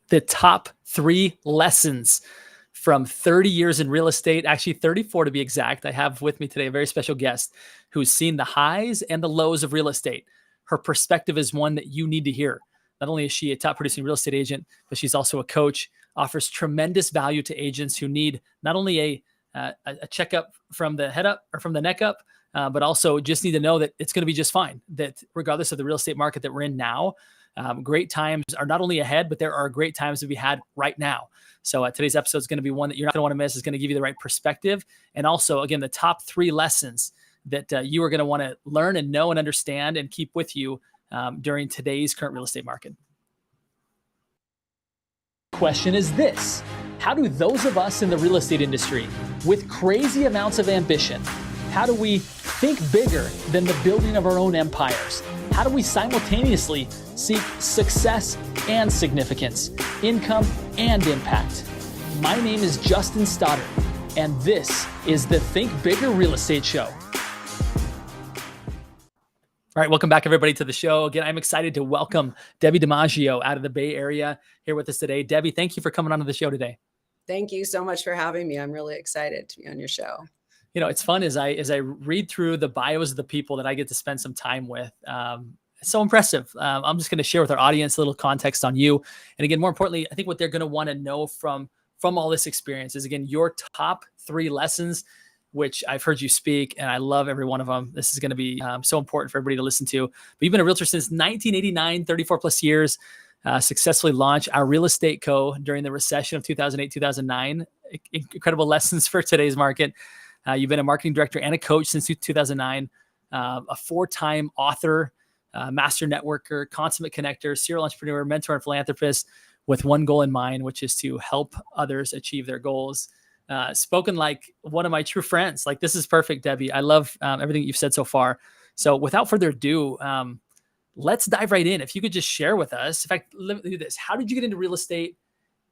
the top 3 lessons from 30 years in real estate, actually 34 to be exact. I have with me today a very special guest who's seen the highs and the lows of real estate. Her perspective is one that you need to hear. Not only is she a top producing real estate agent, but she's also a coach, offers tremendous value to agents who need not only a checkup from the head up or from the neck up, but also just need to know that it's going to be just fine, that regardless of the real estate market that we're in now, great times are not only ahead, but there are great times to be had right now. So today's episode is going to be one that you're not going to want to miss. It's going to give you the right perspective. And also, again, the top 3 lessons that you are going to want to learn and know and understand and keep with you during today's current real estate market. Question is this: how do those of us in the real estate industry with crazy amounts of ambition, how do we think bigger than the building of our own empires? How do we simultaneously seek success and significance, income and impact? My name is Justin Stoddard, and this is the Think Bigger Real Estate Show. All right, welcome back, everybody, to the show. Again, I'm excited to welcome Debbie DiMaggio out of the Bay Area here with us today. Debbie, thank you for coming onto the show today. Thank you so much for having me. I'm really excited to be on your show. You know, it's fun as I read through the bios of the people that I get to spend some time with. It's so impressive. I'm just going to share with our audience a little context on you. And again, more importantly, I think what they're going to want to know from all this experience is, again, your top 3 lessons, which I've heard you speak, and I love every one of them. This is going to be so important for everybody to listen to. But you've been a realtor since 1989, 34 plus years, successfully launched Our Real Estate Co. during the recession of 2008, 2009. Incredible lessons for today's market. You've been a marketing director and a coach since 2009, a 4-time author, master networker, consummate connector, serial entrepreneur, mentor, and philanthropist with one goal in mind, which is to help others achieve their goals. Spoken like one of my true friends. Like, this is perfect, Debbie. I love everything you've said so far. So without further ado, let's dive right in. If you could just share with us, in fact, let me do this. How did you get into real estate?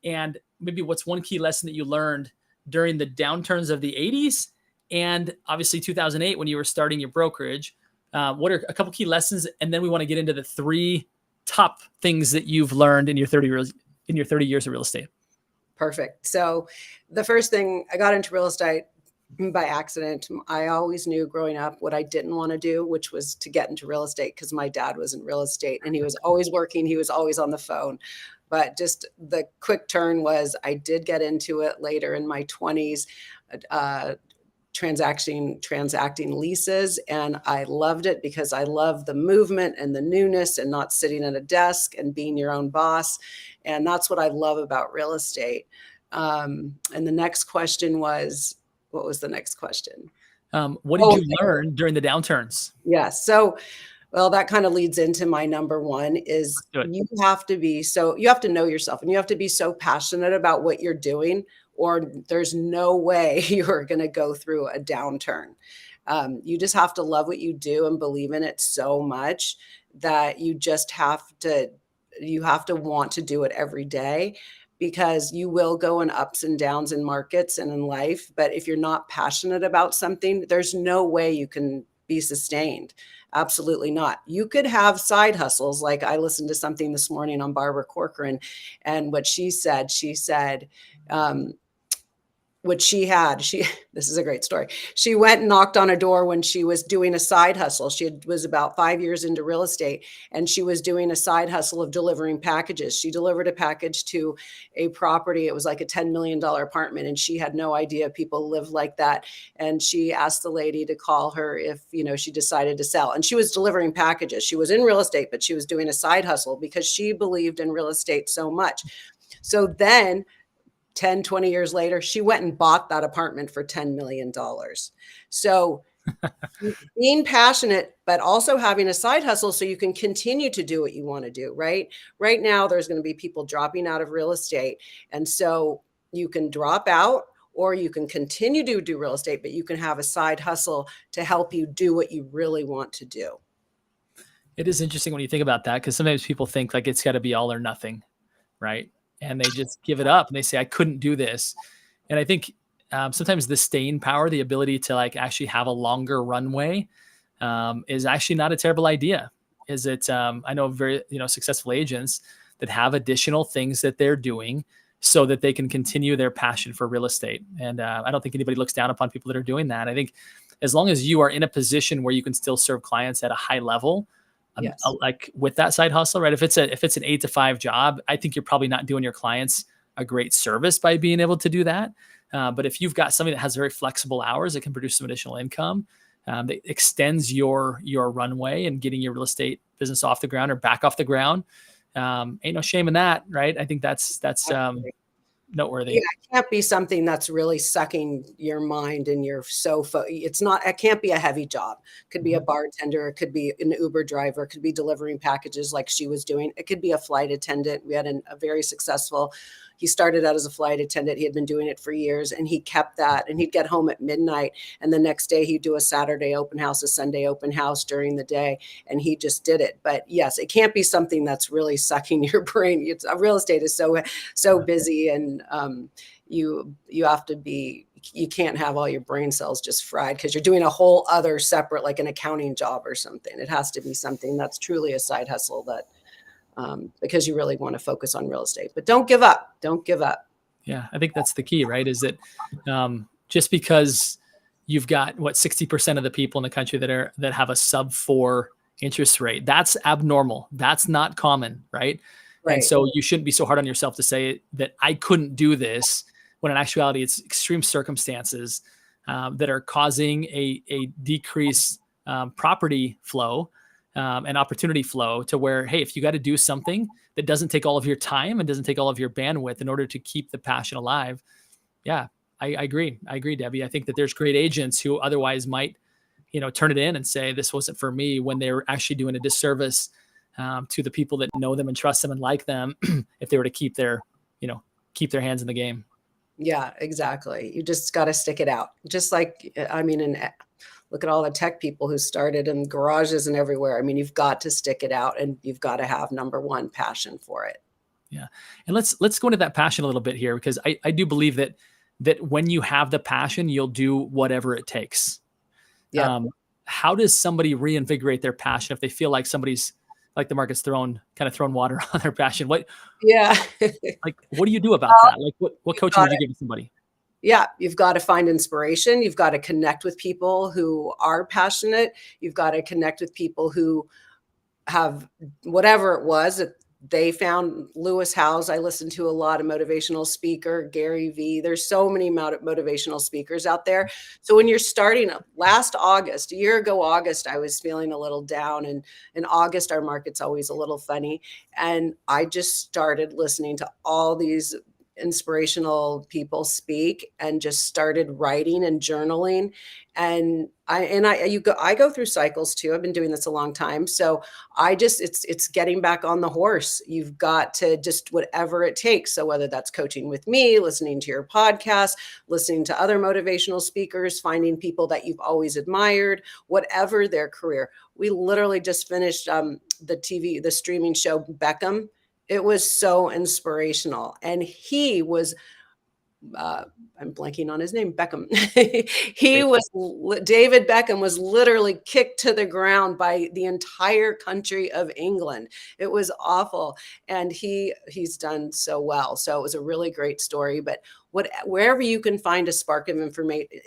And maybe what's one key lesson that you learned during the downturns of the 80s and obviously 2008 when you were starting your brokerage? What are a couple key lessons? And then we want to get into the 3 top things that you've learned in your 30 years of real estate. Perfect. So the first thing, I got into real estate by accident. I always knew growing up what I didn't want to do, which was to get into real estate, because my dad was in real estate and he was always working. He was always on the phone. But just the quick turn was I did get into it later in my 20s, transacting leases. And I loved it because I love the movement and the newness and not sitting at a desk and being your own boss. And that's what I love about real estate. And the next question was, what was the next question? What did you learn during the downturns? Yes. So, well, that kind of leads into my number 1 is you have to know yourself, and you have to be so passionate about what you're doing, or there's no way you're going to go through a downturn. You just have to love what you do and believe in it so much that you have to want to do it every day, because you will go in ups and downs in markets and in life. But if you're not passionate about something, there's no way you can be sustained. Absolutely not. You could have side hustles. Like, I listened to something this morning on Barbara Corcoran, and what she said, this is a great story. She went and knocked on a door when she was doing a side hustle. She was about 5 years into real estate, and she was doing a side hustle of delivering packages. She delivered a package to a property. It was like a $10 million apartment, and she had no idea people live like that. And she asked the lady to call her if, she decided to sell. And she was delivering packages. She was in real estate, but she was doing a side hustle because she believed in real estate so much. So then 10, 20 years later, she went and bought that apartment for $10 million. So being passionate, but also having a side hustle so you can continue to do what you want to do, right? Right now, there's going to be people dropping out of real estate. And so you can drop out, or you can continue to do real estate, but you can have a side hustle to help you do what you really want to do. It is interesting when you think about that, because sometimes people think like it's got to be all or nothing, right? And they just give it up and they say, I couldn't do this. And I think sometimes the staying power, the ability to like actually have a longer runway is actually not a terrible idea. I know very, successful agents that have additional things that they're doing so that they can continue their passion for real estate. And I don't think anybody looks down upon people that are doing that. I think as long as you are in a position where you can still serve clients at a high level, Yes. like with that side hustle, right? If it's an 8 to 5 job, I think you're probably not doing your clients a great service by being able to do that. But if you've got something that has very flexible hours that can produce some additional income, that extends your runway and getting your real estate business off the ground or back off the ground, ain't no shame in that, right? I think that's noteworthy. Yeah, it can't be something that's really sucking your mind and you're it can't be a heavy job. It could be a bartender, it could be an Uber driver, it could be delivering packages like she was doing. It could be a flight attendant. We had a very successful, he started out as a flight attendant. He had been doing it for years and he kept that, and he'd get home at midnight and the next day he'd do a Saturday open house, a Sunday open house during the day, and he just did it. But yes, it can't be something that's really sucking your brain. Real estate is so busy, and you have to be, you can't have all your brain cells just fried because you're doing a whole other separate, like an accounting job or something. It has to be something that's truly a side hustle that because you really want to focus on real estate. But don't give up. Don't give up. Yeah, I think that's the key, right? Is that just because you've got 60% of the people in the country that have a sub-4 interest rate, that's abnormal. That's not common, right? Right. And so you shouldn't be so hard on yourself to say that I couldn't do this, when in actuality it's extreme circumstances that are causing a decreased property flow and opportunity flow, to where, hey, if you got to do something that doesn't take all of your time and doesn't take all of your bandwidth in order to keep the passion alive. Yeah, I agree. I agree, Debbie. I think that there's great agents who otherwise might, turn it in and say, this wasn't for me, when they're actually doing a disservice to the people that know them and trust them and like them, if they were to keep their hands in the game. Yeah, exactly. You just got to stick it out. Just like, look at all the tech people who started in garages and everywhere. I mean, you've got to stick it out, and you've got to have, number one, passion for it. Yeah. And let's go into that passion a little bit here, because I do believe that when you have the passion, you'll do whatever it takes. Yeah. How does somebody reinvigorate their passion if they feel like somebody's, like the market's thrown water on their passion? Yeah. What do you do about that? Like what coaching would you give to somebody? Yeah, you've got to find inspiration. You've got to connect with people who are passionate. You've got to connect with people who have whatever it was that they found. Lewis Howes, I listen to a lot of motivational speaker, Gary Vee. There's so many motivational speakers out there. So when you're starting, last August, a year ago, August, I was feeling a little down, and in August, our market's always a little funny. And I just started listening to all these inspirational people speak and just started writing and journaling. And I go through cycles too. I've been doing this a long time. So it's getting back on the horse. You've got to just, whatever it takes. So whether that's coaching with me, listening to your podcast, listening to other motivational speakers, finding people that you've always admired, whatever their career. We literally just finished the streaming show Beckham. It was so inspirational. And he was, I'm blanking on his name, Beckham. David Beckham was literally kicked to the ground by the entire country of England. It was awful. And he's done so well. So it was a really great story. But wherever you can find a spark of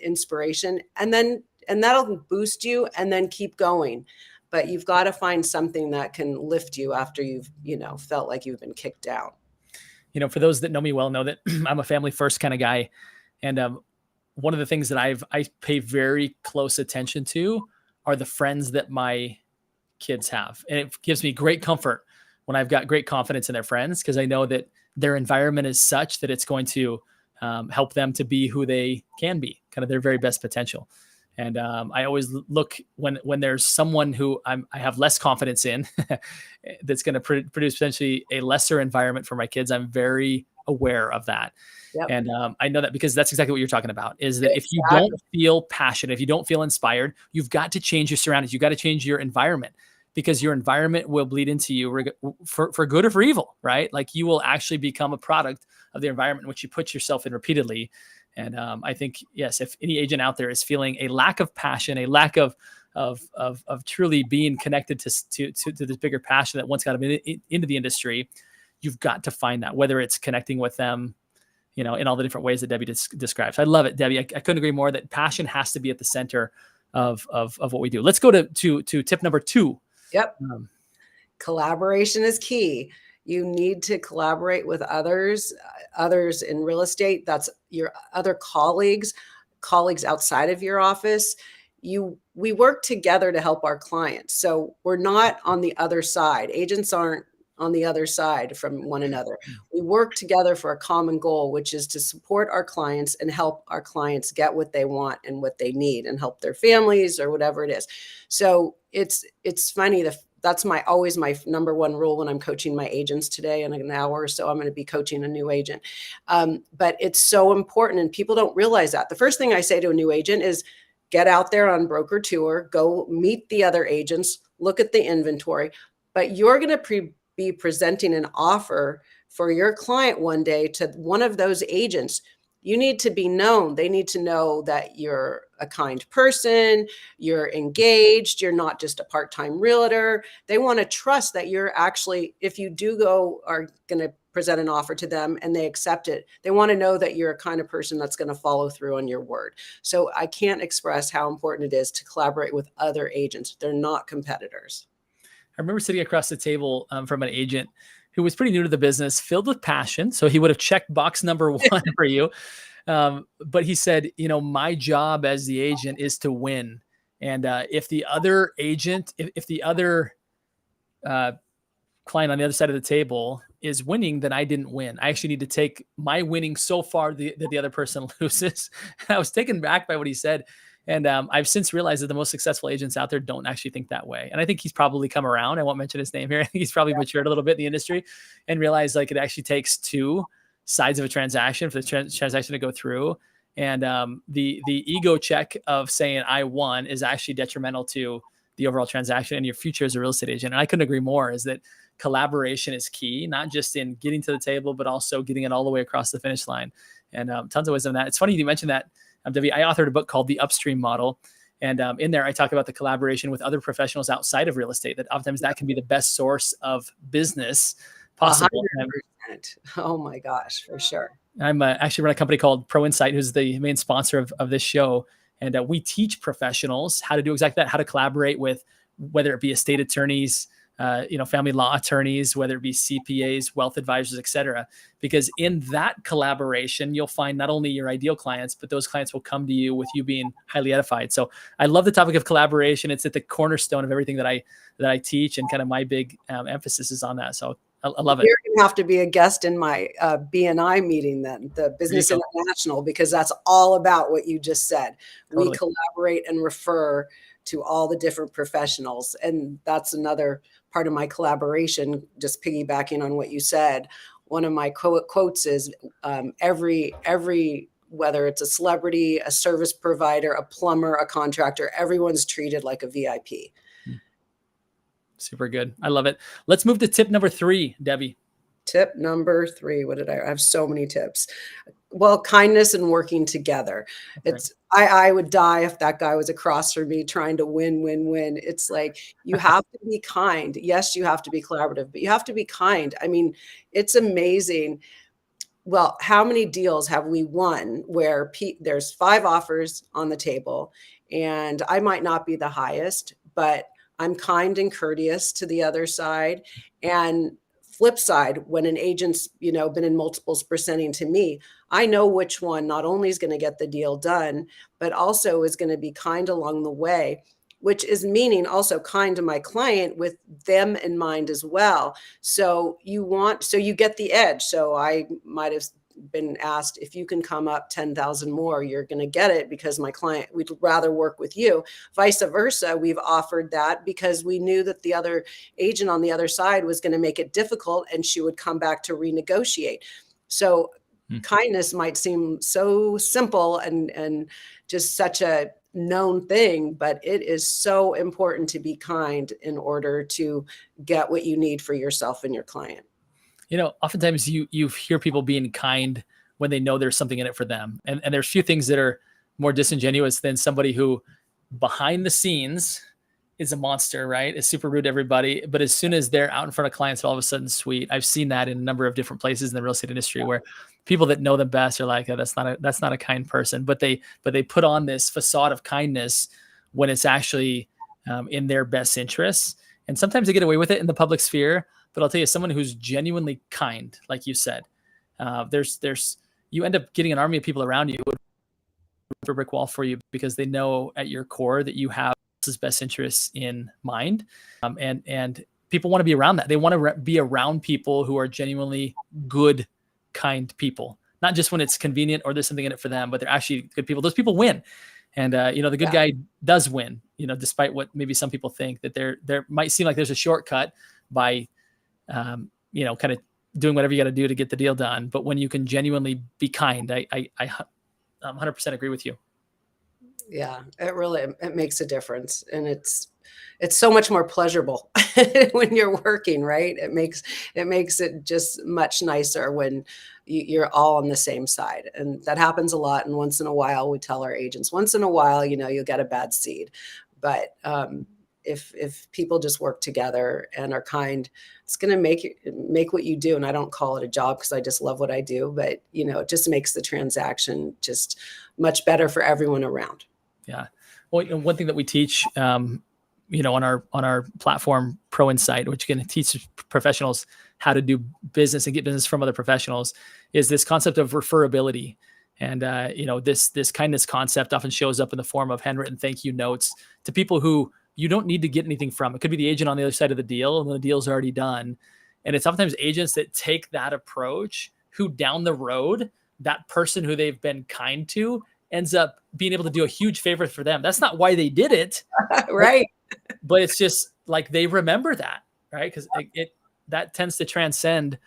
inspiration, and that'll boost you, and then keep going. But you've got to find something that can lift you after you've, felt like you've been kicked down. For those that know me well, know that I'm a family first kind of guy. And one of the things that I pay very close attention to are the friends that my kids have. And it gives me great comfort when I've got great confidence in their friends, because I know that their environment is such that it's going to help them to be who they can be, kind of their very best potential. And I always look when there's someone who I have less confidence in that's going to produce potentially a lesser environment for my kids. I'm very aware of that. Yep. And I know that because that's exactly what you're talking about, is that if you don't feel passionate, if you don't feel inspired, you've got to change your surroundings. You've got to change your environment, because your environment will bleed into you for good or for evil, right? Like you will actually become a product of the environment in which you put yourself in repeatedly. And I think, yes, if any agent out there is feeling a lack of passion, a lack of truly being connected to this bigger passion that once got them into the industry, you've got to find that, whether it's connecting with them, in all the different ways that Debbie describes. I love it, Debbie. I couldn't agree more that passion has to be at the center of what we do. Let's go to tip number 2. Yep. Collaboration is key. You need to collaborate with others in real estate. That's your other colleagues outside of your office. We work together to help our clients. So we're not on the other side. Agents aren't on the other side from one another. We work together for a common goal, which is to support our clients and help our clients get what they want and what they need and help their families or whatever it is. So it's funny. That's always my number one rule when I'm coaching my agents today. In an hour or so, I'm going to be coaching a new agent. But it's so important, and people don't realize that. The first thing I say to a new agent is get out there on broker tour, go meet the other agents, look at the inventory, but you're going to be presenting an offer for your client one day to one of those agents. You need to be known. They need to know that you're a kind person, you're engaged, you're not just a part-time realtor. They want to trust that you're actually, if you are going to present an offer to them and they accept it, they want to know that you're a kind of person that's going to follow through on your word. So I can't express how important it is to collaborate with other agents. They're not competitors. I remember sitting across the table from an agent who was pretty new to the business, filled with passion. So he would have checked box number 1 for you. But he said, my job as the agent is to win. And if the other agent, if the other client on the other side of the table is winning, then I didn't win. I actually need to take my winning so far that the other person loses. I was taken back by what he said. And I've since realized that the most successful agents out there don't actually think that way. And I think he's probably come around. I won't mention his name here. I think he's probably matured a little bit in the industry and realized like it actually takes 2 sides of a transaction for the transaction to go through. And the ego check of saying I won is actually detrimental to the overall transaction and your future as a real estate agent. And I couldn't agree more, is that collaboration is key, not just in getting to the table, but also getting it all the way across the finish line. And tons of wisdom in that. It's funny you mentioned that. Debbie, I authored a book called The Upstream Model. And in there, I talk about the collaboration with other professionals outside of real estate, that oftentimes that can be the best source of business possible. 100%. Oh my gosh, for sure. I'm actually run a company called Pro Insight, who's the main sponsor of this show. And we teach professionals how to do exactly that, how to collaborate with, whether it be estate attorneys, family law attorneys, whether it be CPAs, wealth advisors, et cetera. Because in that collaboration, you'll find not only your ideal clients, but those clients will come to you with you being highly edified. So I love the topic of collaboration. It's at the cornerstone of everything that I teach, and kind of my big emphasis is on that. So I love it. You're going to have to be a guest in my BNI meeting then, the Business International, because that's all about what you just said. Totally. We collaborate and refer to all the different professionals. And that's another part of my collaboration, just piggybacking on what you said. One of my quotes is every whether it's a celebrity, a service provider, a plumber, a contractor, everyone's treated like a VIP. Super good. I love it. Let's move to tip number 3, Debbie. Tip number 3. I have so many tips. Well, kindness and working together. Okay. I would die if that guy was across from me trying to win. It's like, you have to be kind. Yes, you have to be collaborative, but you have to be kind. I mean, it's amazing. Well, how many deals have we won where there's 5 offers on the table, and I might not be the highest, but I'm kind and courteous to the other side. And flip side, when an agent's, been in multiples presenting to me, I know which one not only is going to get the deal done, but also is going to be kind along the way, which is meaning also kind to my client with them in mind as well. So you get the edge. So I might have been asked, if you can come up 10,000 more, you're going to get it, because my client, we'd rather work with you. Vice versa, we've offered that because we knew that the other agent on the other side was going to make it difficult, and she would come back to renegotiate. So kindness might seem so simple and just such a known thing, but it is so important to be kind in order to get what you need for yourself and your client. Oftentimes you hear people being kind when they know there's something in it for them. And there's few things that are more disingenuous than somebody who behind the scenes is a monster, right? Is super rude to everybody. But as soon as they're out in front of clients, all of a sudden sweet. I've seen that in a number of different places in the real estate industry where people that know them best are like, oh, that's not a kind person. But they put on this facade of kindness when it's actually in their best interests. And sometimes they get away with it in the public sphere. But I'll tell you, someone who's genuinely kind, like you said, you end up getting an army of people around you, a brick wall for you, because they know at your core that you have his best interests in mind. And people want to be around that. They want to be around people who are genuinely good, kind people, not just when it's convenient or there's something in it for them, but they're actually good people. Those people win. And, the good guy does win, despite what maybe some people think, that there might seem like there's a shortcut by, kind of doing whatever you got to do to get the deal done. But when you can genuinely be kind, I 100% agree with you. Yeah, it makes a difference. And it's so much more pleasurable when you're working, right? It makes it just much nicer when you're all on the same side. And that happens a lot. And once in a while, we tell our agents, once in a while, you'll get a bad seed. But if people just work together and are kind, it's going to make what you do. And I don't call it a job because I just love what I do, but it just makes the transaction just much better for everyone around. Yeah. Well, one thing that we teach, on our platform, Pro Insight, which can teach professionals how to do business and get business from other professionals, is this concept of referability. And, this kindness concept often shows up in the form of handwritten thank you notes to people who you don't need to get anything from. It could be the agent on the other side of the deal, and the deal's already done. And it's oftentimes agents that take that approach who down the road, that person who they've been kind to ends up being able to do a huge favor for them. That's not why they did it. Right. But it's just like they remember that, right? Because that tends to transcend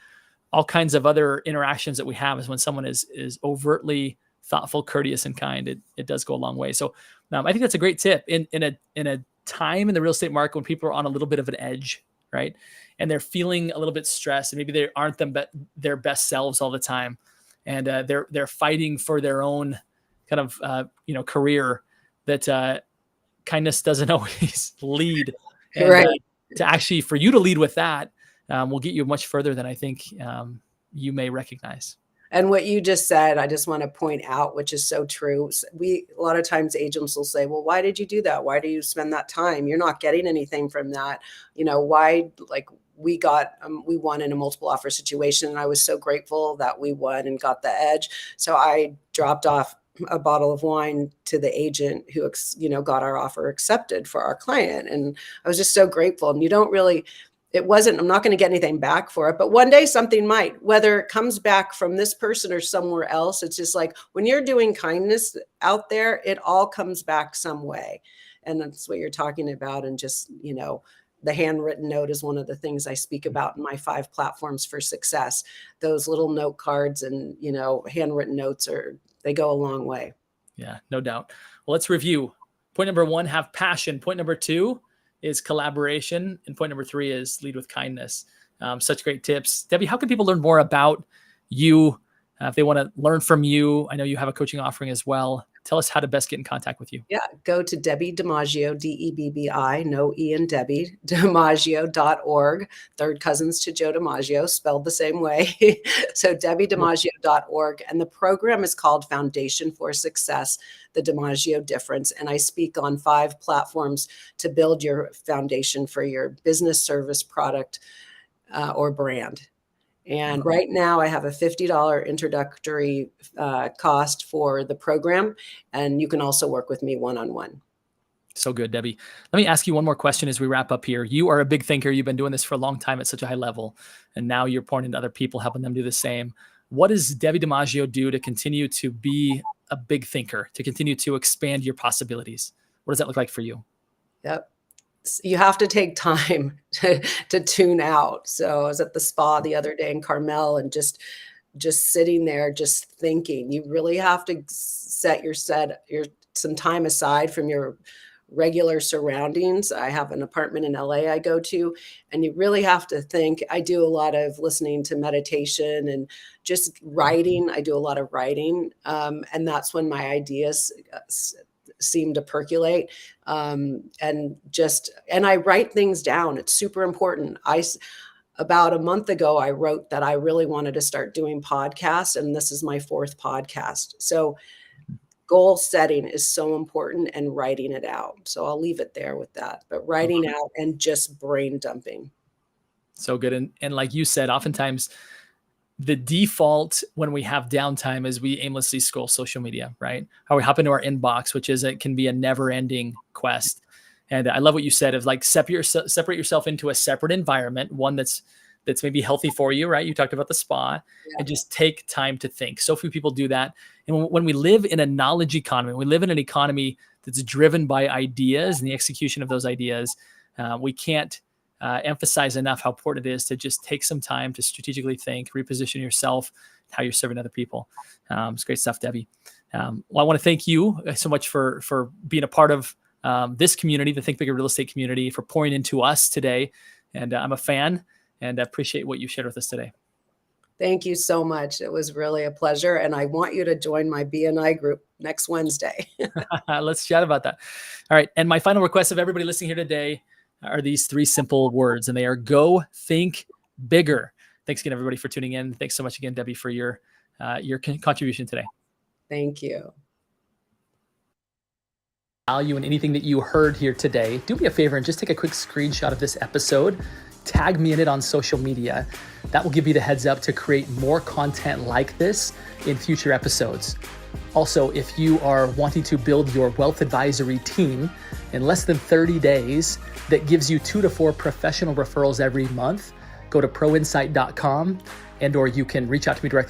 all kinds of other interactions that we have, is when someone is overtly thoughtful, courteous, and kind. It does go a long way. So I think that's a great tip in a time in the real estate market when people are on a little bit of an edge, right? And they're feeling a little bit stressed, and maybe they aren't their best selves all the time. And they're fighting for their own kind of, career, that kindness doesn't always lead. And, right. For you to lead with that will get you much further than I think you may recognize. And what you just said, I just want to point out, which is so true. A lot of times agents will say, well, why did you do that? Why do you spend that time? You're not getting anything from that. Why, we won in a multiple offer situation. And I was so grateful that we won and got the edge. So I dropped off a bottle of wine to the agent who, got our offer accepted for our client. And I was just so grateful. And I'm not going to get anything back for it, but one day something might, whether it comes back from this person or somewhere else. It's just like when you're doing kindness out there, it all comes back some way. And that's what you're talking about. And just, the handwritten note is one of the things I speak about in my 5 platforms for success. Those little note cards and, handwritten notes they go a long way. Yeah, no doubt. Well, let's review. Point number 1, have passion. Point number 2 is collaboration. And point number 3 is lead with kindness. Such great tips. Debbie, how can people learn more about you if they want to learn from you? I know you have a coaching offering as well. Tell us how to best get in contact with you. Yeah, go to Debbie DiMaggio, DEBBI, no E in Debbie, DiMaggio.org. Third cousins to Joe DiMaggio, spelled the same way. So DebbieDiMaggio.org. And the program is called Foundation for Success, the DiMaggio Difference. And I speak on 5 platforms to build your foundation for your business, service, product, or brand. And right now I have a $50 introductory cost for the program. And you can also work with me one-on-one. So good, Debbie. Let me ask you one more question as we wrap up here. You are a big thinker. You've been doing this for a long time at such a high level. And now you're pouring into other people, helping them do the same. What does Debbie DiMaggio do to continue to be a big thinker, to continue to expand your possibilities? What does that look like for you? Yep. You have to take time to tune out. So I was at the spa the other day in Carmel and just sitting there, just thinking. You really have to set some time aside from your regular surroundings. I have an apartment in LA I go to, and you really have to think. I do a lot of listening to meditation and just writing. I do a lot of writing. And that's when my ideas seem to percolate. And I write things down. It's super important. About a month ago, I wrote that I really wanted to start doing podcasts, and this is my 4th podcast. So goal setting is so important, and writing it out. So I'll leave it there with that, but writing out and just brain dumping. So good. And like you said, oftentimes the default when we have downtime is we aimlessly scroll social media, right? Or we hop into our inbox, which it can be a never ending quest. And I love what you said of like separate yourself into a separate environment, one that's maybe healthy for you, right? You talked about the spa, and just take time to think. So few people do that. And when we live in a knowledge economy, we live in an economy that's driven by ideas and the execution of those ideas, we can't emphasize enough how important it is to just take some time to strategically think, reposition yourself, how you're serving other people. It's great stuff, Debbie. Well, I want to thank you so much for being a part of this community, the Think Bigger Real Estate community, for pouring into us today. And I'm a fan, and I appreciate what you shared with us today. Thank you so much. It was really a pleasure. And I want you to join my BNI group next Wednesday. Let's chat about that. All right. And my final request of everybody listening here today are these 3 simple words, and they are go, think bigger. Thanks again, everybody, for tuning in. Thanks so much again, Debbie, for your contribution today. Thank you. Value in anything that you heard here today, do me a favor and just take a quick screenshot of this episode. Tag me in it on social media. That will give you the heads up to create more content like this in future episodes. Also, if you are wanting to build your wealth advisory team in less than 30 days that gives you 2 to 4 professional referrals every month, go to proinsight.com, and or you can reach out to me directly